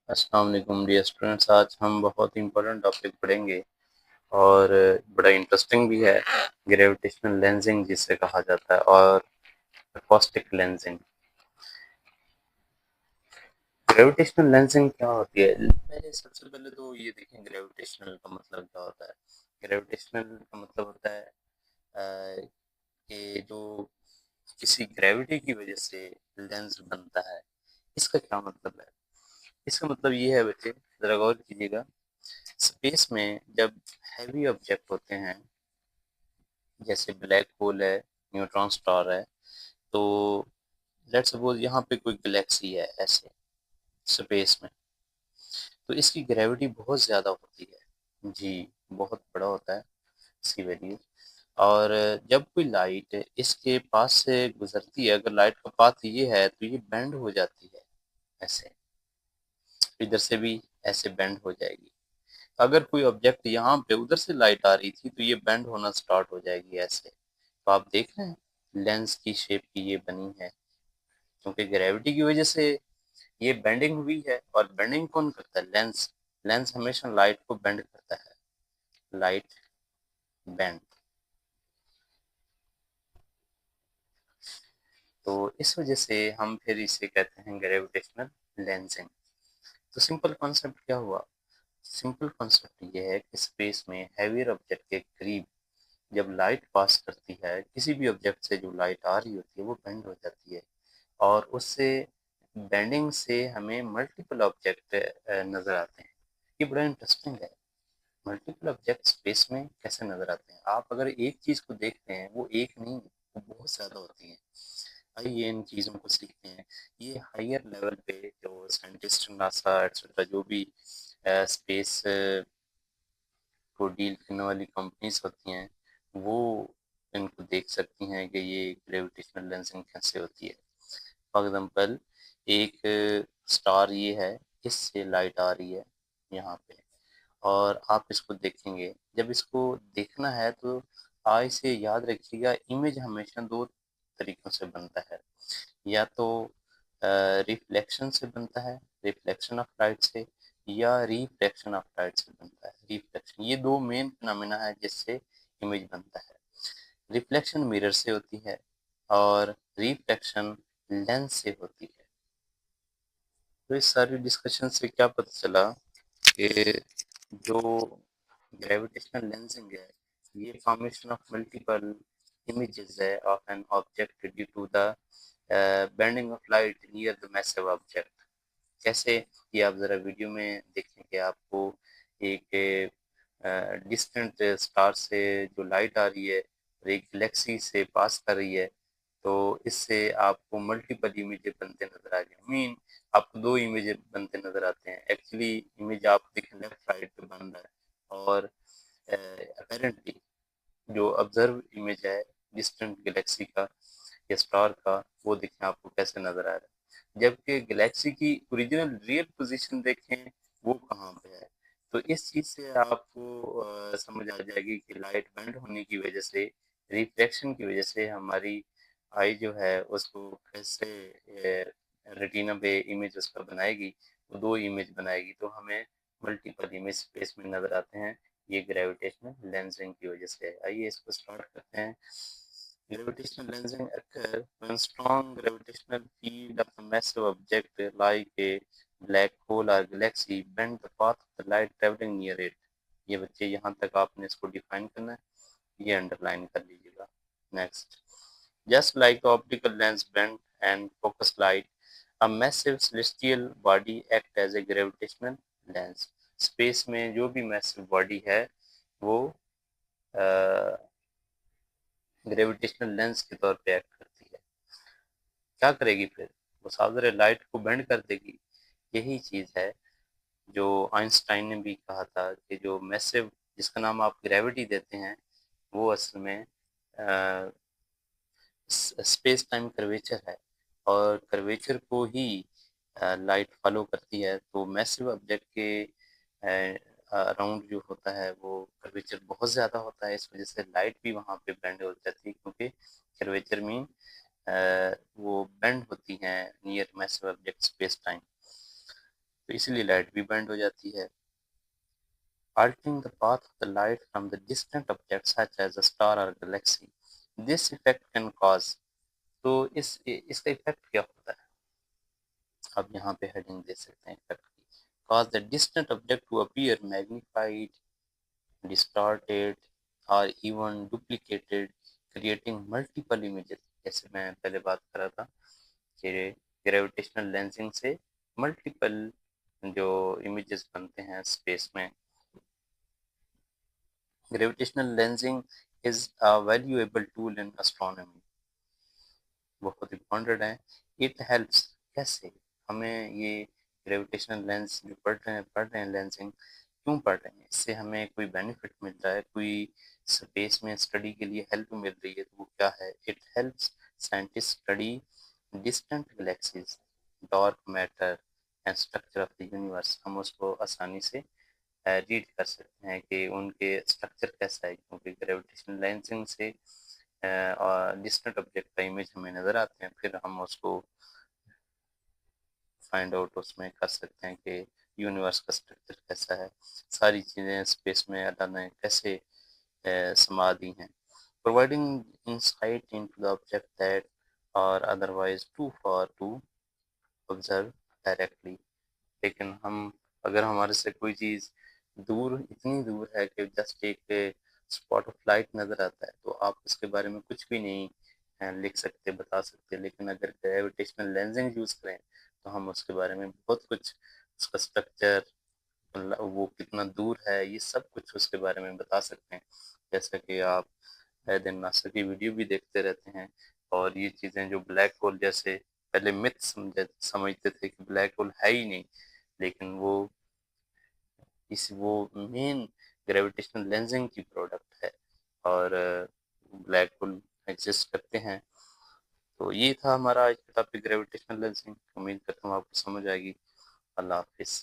अस्सलाम वालेकुम dear students. आज हम बहुत ही इम्पोर्टेंट टॉपिक पढ़ेंगे और बड़ा इंटरेस्टिंग भी है। ग्रेविटेशनल लेंसिंग जिसे कहा जाता है और अकॉस्टिक लेंसिंग। ग्रेविटेशनल लेंसिंग क्या होती है? पहले सबसे पहले तो ये देखें ग्रेविटेशनल का मतलब क्या होता है। ग्रेविटेशनल का मतलब होता है कि जो किसी ग्रेविटी की वजह से लेंस बनता है। इसका क्या मतलब है? इसका मतलब ये है बच्चे, जरा गौर कीजिएगा। स्पेस में जब हैवी ऑब्जेक्ट होते हैं, जैसे ब्लैक होल है, न्यूट्रॉन स्टार है, तो लेट्स सपोज यहाँ पे कोई गैलेक्सी है ऐसे स्पेस में, तो इसकी ग्रेविटी बहुत ज़्यादा होती है जी, बहुत बड़ा होता है इसकी वैल्यू। और जब कोई लाइट इसके पास से गुजरती है, अगर लाइट का पाथ ये है तो ये बेंड हो जाती है ऐसे, इधर से भी ऐसे बेंड हो जाएगी। अगर कोई ऑब्जेक्ट यहाँ पे उधर से लाइट आ रही थी तो ये बेंड होना स्टार्ट हो जाएगी ऐसे। तो आप देख रहे हैं लेंस की शेप की ये बनी है, क्योंकि ग्रेविटी की वजह से ये बेंडिंग हुई है। और बेंडिंग कौन करता है? लेंस। लेंस हमेशा लाइट को बेंड करता है, लाइट बेंड। तो इस वजह से हम फिर इसे कहते हैं ग्रेविटेशनल लेंसिंग। तो सिंपल कॉन्सेप्ट क्या हुआ? सिंपल कॉन्सेप्ट ये है कि स्पेस में हैवियर ऑब्जेक्ट के करीब जब लाइट पास करती है, किसी भी ऑब्जेक्ट से जो लाइट आ रही होती है वो बेंड हो जाती है, और उससे बेंडिंग से हमें मल्टीपल ऑब्जेक्ट नज़र आते हैं। ये बड़ा इंटरेस्टिंग है। मल्टीपल ऑब्जेक्ट स्पेस में कैसे नज़र आते हैं? आप अगर एक चीज़ को देखते हैं, वो एक नहीं, वो बहुत ज़्यादा होती हैं। आइए इन चीज़ों को सीखते हैं। ये हायर लेवल पे जो साइंटिस्ट, नासा एक्सेट्रा, जो भी स्पेस को डील करने वाली कंपनीज होती हैं, वो इनको देख सकती हैं कि ये ग्रेविटेशनल लेंसिंग कैसे होती है। फॉर एग्जांपल, एक स्टार ये है, इससे लाइट आ रही है यहाँ पे, और आप इसको देखेंगे। जब इसको देखना है तो आई से याद रखिएगा, इमेज हमेशा दो तरीकों से बनता है। या तो रिफ्लेक्शन से बनता है, रिफ्लेक्शन ऑफ लाइट से, या रिफ्रैक्शन ऑफ लाइट से बनता है, रिफ्लेक्शन। ये दो मेन फिनोमेना है जिससे इमेज बनता है। रिफ्लेक्शन मिरर से होती है और रिफ्लेक्शन लेंस से होती है। तो इस सारी डिस्कशन से क्या पता चला कि जो ग्रेविटेशनल लेंसिंग है, ये फॉर्मेशन ऑफ मल्टीपल images है of an object due to the bending of light near the massive object। कैसे? ये आप ज़रा वीडियो में देखेंगे, आपको एक डिस्टेंट स्टार से जो लाइट आ रही है और एक गैलेक्सी से पास कर रही है, तो इससे आपको मल्टीपल इमेजेस बनते नजर आ रही है। मीन आपको दो इमेज बनते नजर आते हैं। एक्चुअली इमेज आप देखें लेफ्ट राइट पे बन रहा है, और अपेरेंटली जो ऑब्जर्व इमेज है डिस्टेंट गैलेक्सी का या स्टार का, वो देखें आपको कैसे नजर आ रहा है। जबकि गैलेक्सी की ओरिजिनल रियल पोजीशन देखें वो कहाँ पे है। तो इस चीज से आपको समझ आ जाएगी कि लाइट बेंड होने की वजह से, रिफ्लेक्शन की वजह से हमारी आई जो है उसको कैसे रेटिना पे इमेज उसका बनाएगी। वो दो इमेज बनाएगी, तो हमें मल्टीपल इमेज स्पेस में नजर आते हैं। ये ग्रेविटेशनल लेंसिंग की वजह से है। आइए इसको स्टार्ट करते हैं। Gravitational lensing occurs when strong gravitational field of a massive object like a black hole or galaxy bend the path of the light traveling near it। ये बच्चे यहाँ तक आपने इसको डिफाइन करना है, ये अंडरलाइन कर लीजिएगा। Next, just like optical lens bend and focus light, a massive celestial body act as a gravitational lens। Space में जो भी मैसिव बॉडी है वो ग्रेविटेशनल लेंस के तौर पे एक्ट करती है। क्या करेगी फिर? वो सारे लाइट को बेंड कर देगी। यही चीज है जो आइंस्टाइन ने भी कहा था कि जो मैसिव, जिसका नाम आप ग्रेविटी देते हैं, वो असल में स्पेस टाइम कर्वेचर है, और कर्वेचर को ही लाइट फॉलो करती है। तो मैसिव ऑब्जेक्ट के अराउंड जो होता है वो कर्वेचर बहुत ज़्यादा होता है, इस वजह से लाइट भी वहाँ पे बेंड हो जाती है, क्योंकि कर्वेचर मीन वो बेंड होती हैं near massive object space time. तो इसलिए लाइट भी बेंड हो जाती है। Altering the path of the light from the distant object such as a star or galaxy. This effect can cause, तो इसका इफेक्ट क्या होता है, आप यहाँ पे हेडिंग दे सकते हैं इफेक्ट की। cause the distant object to appear magnified, distorted or even duplicated, creating multiple images। जैसे मैं पहले बात कर रहा था कि ग्रेविटेशनल लेंसिंग से मल्टीपल जो इमेजेस बनते हैं स्पेस में। Gravitational lensing is a valuable tool in astronomy, बहुत इंपॉर्टेंट है। इट हेल्प्स, कैसे हमें ये ग्रेविटेशनल लेंस जो पढ़ रहे हैं लेंसिंग क्यों पढ़ रहे हैं, इससे हमें कोई बेनिफिट मिल रहा है, कोई स्पेस में स्टडी के लिए हेल्प मिल रही है, तो वो क्या है। It helps scientist study distant galaxies, dark matter and structure of the universe. हम उसको आसानी से रीड कर सकते हैं कि उनके स्ट्रक्चर कैसा है, क्योंकि ग्रेविटेशनल लेंसिंग से और डिस्टेंट ऑब्जेक्ट का इमेज हमें नज़र आते हैं, फिर हम उसको फाइंड आउट उसमें कर सकते हैं कि यूनिवर्स का स्ट्रक्चर कैसा है, सारी चीज़ें स्पेस में अल्लाह ने कैसे समा दी हैं। Providing insight into the object that or otherwise too for to observe directly. लेकिन हम, अगर हमारे से कोई चीज़ दूर, इतनी दूर है कि जस्ट एक स्पॉट ऑफ लाइट नज़र आता है, तो आप उसके बारे में कुछ भी नहीं लिख सकते, बता सकते। लेकिन अगर ग्रेविटेशनल लेंसिंग यूज़ करें तो हम उसके बारे में बहुत कुछ, उसका स्ट्रक्चर, वो कितना दूर है, ये सब कुछ उसके बारे में बता सकते हैं। जैसा कि आप दिन नासा की वीडियो भी देखते रहते हैं, और ये चीज़ें जो ब्लैक होल जैसे पहले मिथ समझते थे कि ब्लैक होल है ही नहीं, लेकिन वो मेन ग्रेविटेशनल लेंसिंग की प्रोडक्ट है, और ब्लैक होल एग्जिस्ट करते हैं। तो ये था हमारा आज का टॉपिक ग्रेविटेशनल लेंसिंग। उम्मीद करता हूँ आपको समझ आएगी। अल्लाह हाफिज़।